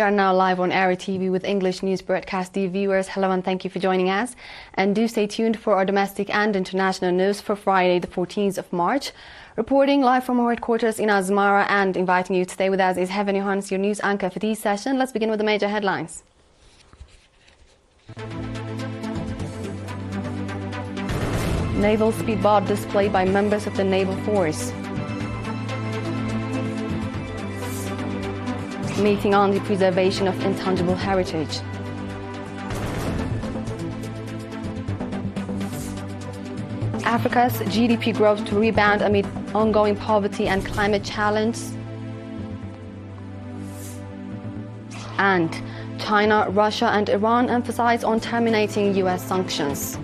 are now live on ERi-TV with English news broadcast. Dear viewers, hello and thank you for joining us. And do stay tuned for our domestic and international news for Friday, the 14th of March. Reporting live from our headquarters in Asmara and inviting you to stay with us is Heaven Johannes, your news anchor for this session. Let's begin with the major headlines. Naval speedboat displayed by members of the Naval Force. Meeting on the preservation of intangible heritage. Africa's GDP growth to rebound amid ongoing poverty and climate challenge. And China, Russia and Iran emphasize on terminating US sanctions.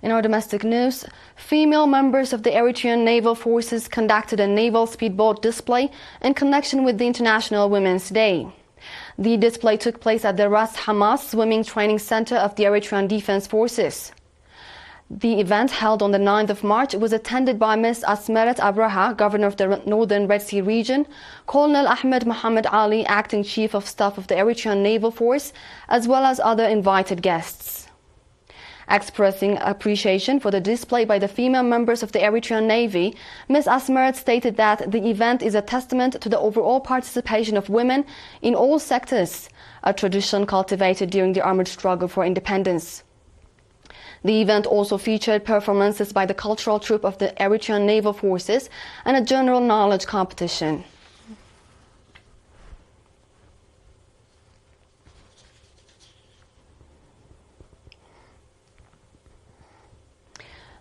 In our domestic news, female members of the Eritrean Naval Forces conducted a naval speedboat display in connection with the International Women's Day. The display took place at the Ras Hamas Swimming Training Center of the Eritrean Defense Forces. The event, held on the 9th of March, was attended by Ms. Asmeret Abraha, Governor of the Northern Red Sea region, Colonel Ahmed Mohammed Ali, Acting Chief of Staff of the Eritrean Naval Force, as well as other invited guests. Expressing appreciation for the display by the female members of the Eritrean Navy, Ms. Asmeret stated that the event is a testament to the overall participation of women in all sectors, a tradition cultivated during the armed struggle for independence. The event also featured performances by the cultural troupe of the Eritrean Naval Forces and a general knowledge competition.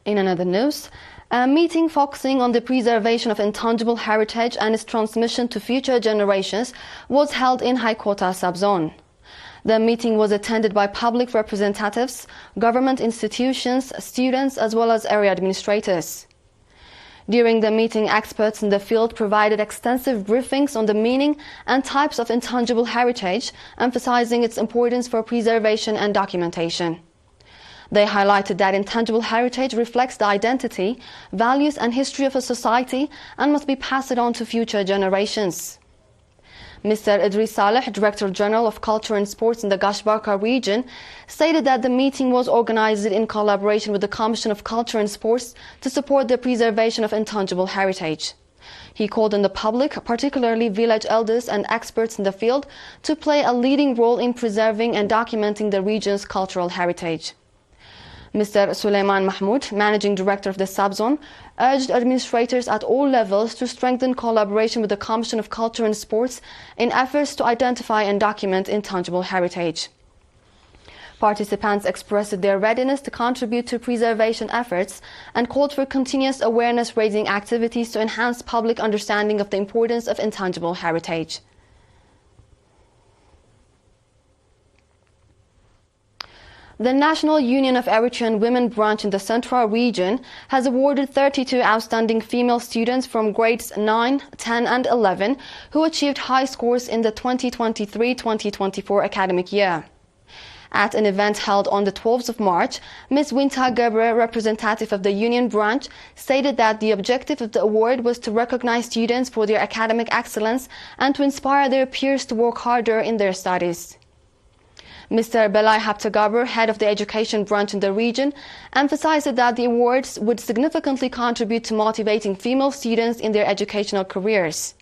In another news, a meeting focusing on the preservation of intangible heritage and its transmission to future generations was held in Haikota subzone. The meeting was attended by public representatives, government institutions, students, as well as area administrators. During the meeting, experts in the field provided extensive briefings on the meaning and types of intangible heritage, emphasizing its importance for preservation and documentation. They highlighted that intangible heritage reflects the identity, values and history of a society and must be passed on to future generations. Mr. Idris Saleh, Director General of Culture and Sports in the Gashbarka region, stated that the meeting was organized in collaboration with the Commission of Culture and Sports to support the preservation of intangible heritage. He called on the public, particularly village elders and experts in the field, to play a leading role in preserving and documenting the region's cultural heritage. Mr. Suleiman Mahmoud, Managing Director of the subzone, urged administrators at all levels to strengthen collaboration with the Commission of Culture and Sports in efforts to identify and document intangible heritage. Participants expressed their readiness to contribute to preservation efforts and called for continuous awareness-raising activities to enhance public understanding of the importance of intangible heritage. The National Union of Eritrean Women branch in the Central region has awarded 32 outstanding female students from grades 9, 10 and 11 who achieved high scores in the 2023-2024 academic year. At an event held on the 12th of March, Ms. Winta Gebre, representative of the Union branch, stated that the objective of the award was to recognize students for their academic excellence and to inspire their peers to work harder in their studies. Mr. Belay Haptagaber, head of the education branch in the region, emphasized that the awards would significantly contribute to motivating female students in their educational careers.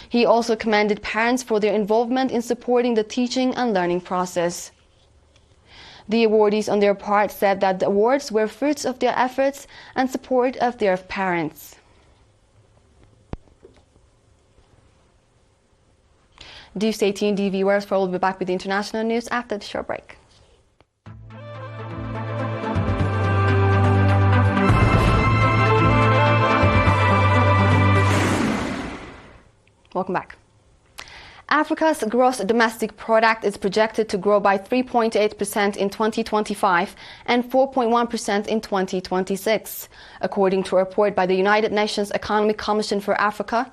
He also commended parents for their involvement in supporting the teaching and learning process. The awardees on their part said that the awards were fruits of their efforts and support of their parents. Do stay tuned, dear viewers, for we'll be back with the international news after the short break. Welcome back. Africa's gross domestic product is projected to grow by 3.8% in 2025 and 4.1% in 2026, according to a report by the United Nations Economic Commission for Africa.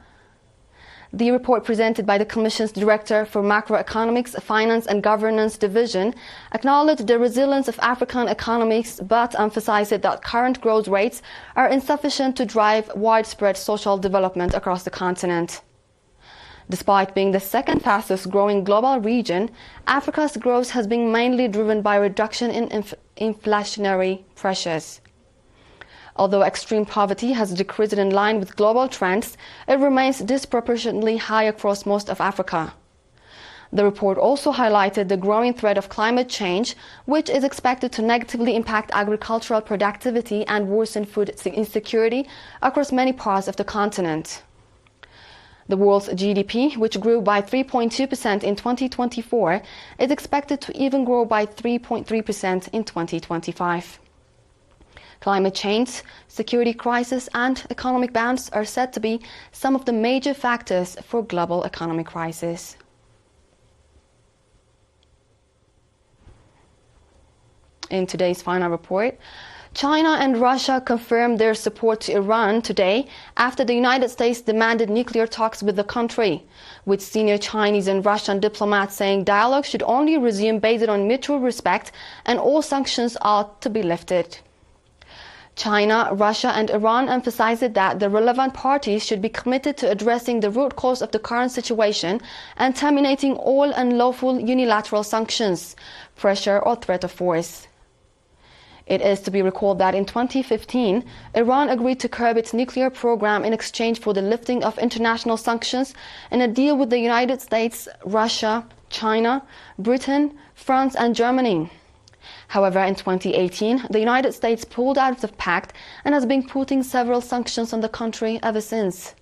The report, presented by the Commission's Director for Macroeconomics, Finance and Governance Division, acknowledged the resilience of African economies but emphasized that current growth rates are insufficient to drive widespread social development across the continent. Despite being the second fastest growing global region, Africa's growth has been mainly driven by a reduction in inflationary pressures. Although extreme poverty has decreased in line with global trends, it remains disproportionately high across most of Africa. The report also highlighted the growing threat of climate change, which is expected to negatively impact agricultural productivity and worsen food insecurity across many parts of the continent. The world's GDP, which grew by 3.2% in 2024, is expected to even grow by 3.3% in 2025. Climate change, security crisis, and economic balance are said to be some of the major factors for global economic crisis. In today's final report, China and Russia confirmed their support to Iran today after the United States demanded nuclear talks with the country, with senior Chinese and Russian diplomats saying dialogue should only resume based on mutual respect and all sanctions ought to be lifted. China, Russia and Iran emphasized that the relevant parties should be committed to addressing the root cause of the current situation and terminating all unlawful unilateral sanctions, pressure or threat of force. It is to be recalled that in 2015, Iran agreed to curb its nuclear program in exchange for the lifting of international sanctions in a deal with the United States, Russia, China, Britain, France and Germany. However, in 2018, the United States pulled out of the pact and has been putting several sanctions on the country ever since.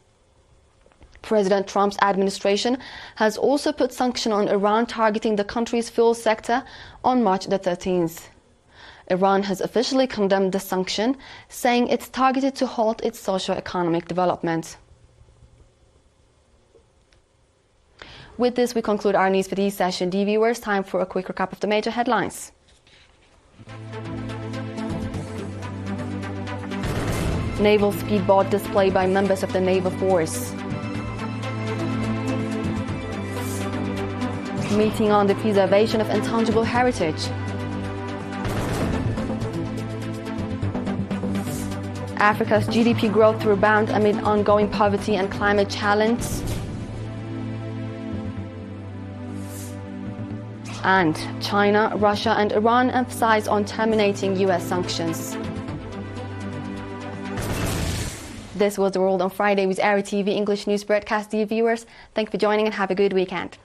President Trump's administration has also put sanctions on Iran targeting the country's fuel sector on March the 13th. Iran has officially condemned the sanction, saying it's targeted to halt its socio-economic development. With this, we conclude our news for this session. Dear viewers, time for a quick recap of the major headlines. Naval speedboat display by members of the Naval Force. Meeting on the preservation of intangible heritage. Africa's GDP growth rebound amid ongoing poverty and climate challenge. And China, Russia and Iran emphasize on terminating US sanctions. This was The World on Friday with ERi-TV English news broadcast. Dear viewers, thank you for joining and have a good weekend.